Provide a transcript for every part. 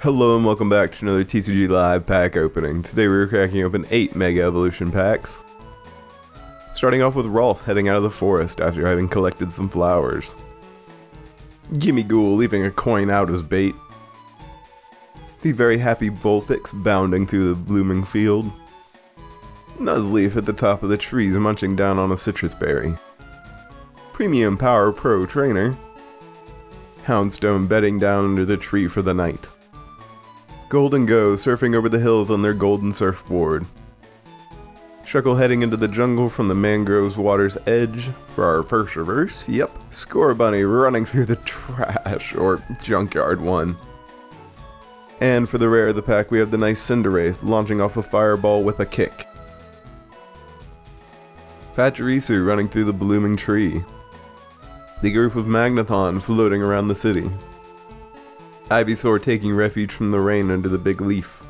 Hello and welcome back to another TCG Live pack opening. Today we're cracking open 8 Mega Evolution packs. Starting off with Rolf heading out of the forest after having collected some flowers. Gimme Ghoul leaving a coin out as bait. The very happy Vulpix bounding through the blooming field. Nuzleaf at the top of the trees munching down on a citrus berry. Premium Power Pro Trainer. Houndstone bedding down under the tree for the night. Golden Go surfing over the hills on their golden surfboard. Shuckle heading into the jungle from the mangrove's water's edge for our first reverse. Yep. Score Bunny running through the trash, or junkyard one. And for the rare of the pack, we have the nice Cinderace launching off a fireball with a kick. Pachirisu running through the blooming tree. The group of Magneton floating around the city. Ivysaur taking refuge from the rain under the big leaf.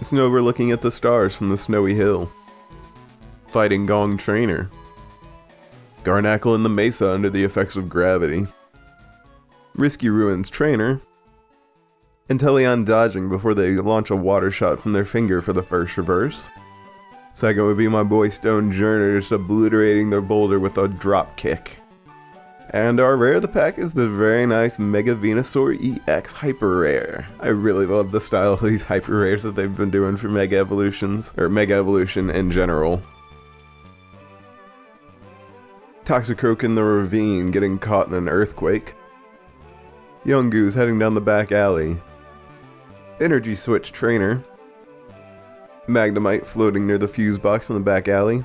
Snover looking at the stars from the snowy hill. Fighting Gong Trainer. Garnackle in the mesa under the effects of gravity. Risky Ruins Trainer. Inteleon dodging before they launch a water shot from their finger for the first reverse. Second would be my boy Stone Journer just obliterating their boulder with a drop kick. And our rare of the pack is the very nice Mega Venusaur EX Hyper Rare. I really love the style of these Hyper Rares that they've been doing for Mega Evolutions, or Mega Evolution in general. Toxicroak in the ravine getting caught in an earthquake. Yungoos heading down the back alley. Energy Switch Trainer. Magnemite floating near the fuse box in the back alley.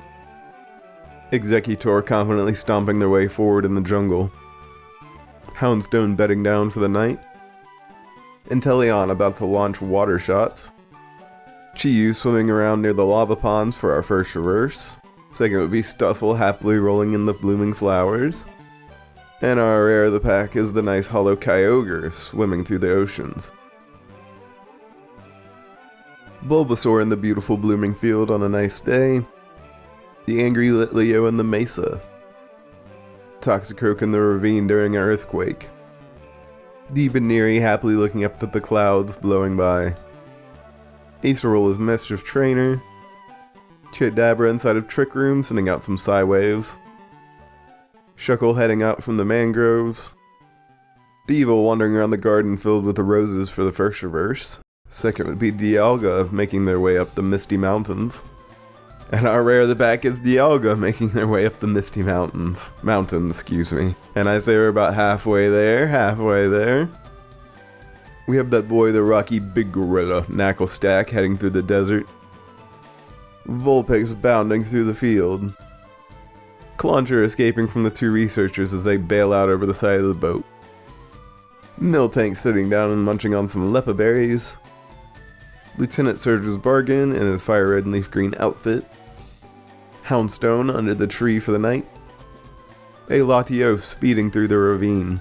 Executor confidently stomping their way forward in the jungle. Houndstone bedding down for the night. Inteleon about to launch water shots. Chi-Yu swimming around near the lava ponds for our first reverse. Second would be Stuffle happily rolling in the blooming flowers. And our rare of the pack is the nice Hollow Kyogre swimming through the oceans. Bulbasaur in the beautiful blooming field on a nice day. The angry Litleo in the mesa. Toxicroak in the ravine during an earthquake. The Veneeri happily looking up at the clouds blowing by. Acerol is Mischief Trainer. Kadabra inside of Trick Room sending out some Psy Waves. Shuckle heading out from the mangroves. Deevil wandering around the garden filled with the roses for the first reverse. Second would be Dialga making their way up the Misty Mountains. And our rare of the pack is Dialga making their way up the Misty Mountains. And I say we're about halfway there. We have that boy, the Rocky Big Gorilla, Knucklestack heading through the desert. Vulpix bounding through the field. Clauncher escaping from the two researchers as they bail out over the side of the boat. Miltank sitting down and munching on some Lepa berries. Lieutenant Surge's Bargain in his fire red and leaf green outfit. Houndstone under the tree for the night. A Latios speeding through the ravine.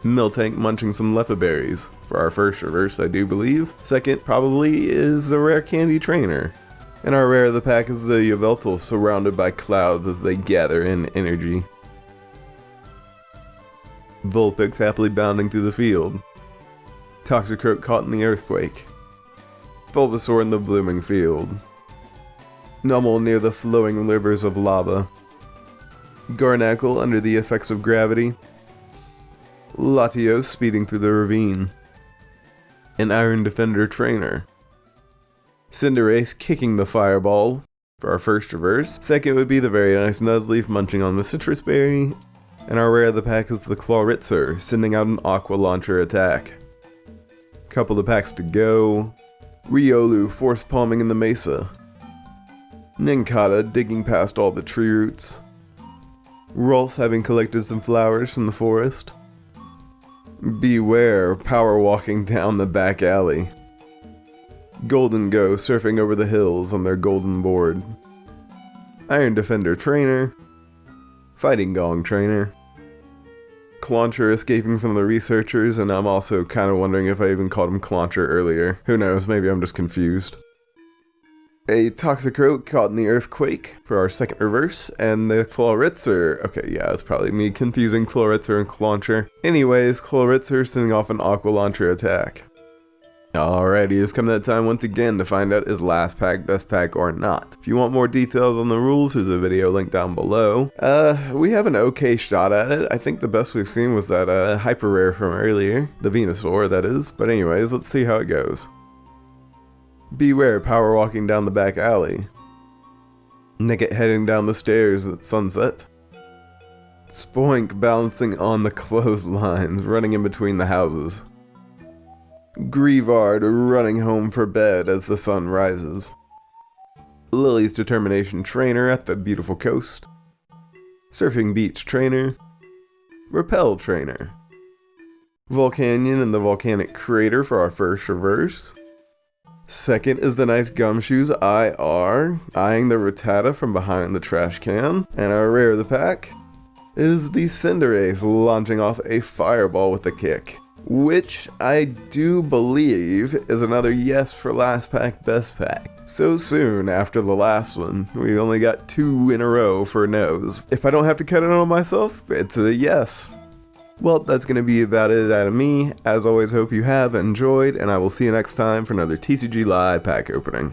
Miltank munching some Lepa berries for our first reverse, I do believe. Second probably is the rare Candy Trainer. And our rare of the pack is the Yveltal surrounded by clouds as they gather in energy. Vulpix happily bounding through the field. Toxicroak caught in the earthquake. Bulbasaur in the blooming field. Numel near the flowing rivers of lava. Garnackle under the effects of gravity. Latios speeding through the ravine. An Iron Defender Trainer. Cinderace kicking the fireball for our first reverse. Second would be the very nice Nuzleaf munching on the citrus berry. And our rare of the pack is the Clawritzer sending out an Aqua Launcher attack. Couple of packs to go. Riolu force palming in the mesa. Nincada digging past all the tree roots. Rolfs having collected some flowers from the forest. Beware power walking down the back alley. Golden Go surfing over the hills on their golden board. Iron Defender Trainer. Fighting Gong Trainer. Clauncher escaping from the researchers, and I'm also kind of wondering if I even called him Clauncher earlier. Who knows, maybe I'm just confused. A Toxicroak caught in the Earthquake for our second reverse, and the Chloritzer. Okay, yeah, it's probably me confusing Chloritzer and Clauncher. Anyways, Chloritzer sending off an Aqua Launcher attack. Alrighty, it's come that time once again to find out is last pack best pack or not. If you want more details on the rules, there's a video linked down below. We have an okay shot at it. I think the best we've seen was that hyper rare from earlier, the Venusaur that is. But anyways, let's see how it goes. Beware power walking down the back alley. Nickit heading down the stairs at sunset. Spoink balancing on the clotheslines, running in between the houses. Grievard running home for bed as the sun rises. Lily's Determination Trainer at the beautiful coast. Surfing Beach Trainer. Repel Trainer. Volcanion in the volcanic crater for our first reverse. Second is the nice Gumshoes IR, eyeing the Rattata from behind the trash can. And our rare of the pack is the Cinderace launching off a fireball with a kick, which I do believe is another yes for last pack best pack. So soon after the last one, we only got 2 in a row for no's. If I don't have to cut it on myself, it's a yes. Well, that's going to be about it out of me. As always, hope you have enjoyed, and I will see you next time for another TCG Live pack opening.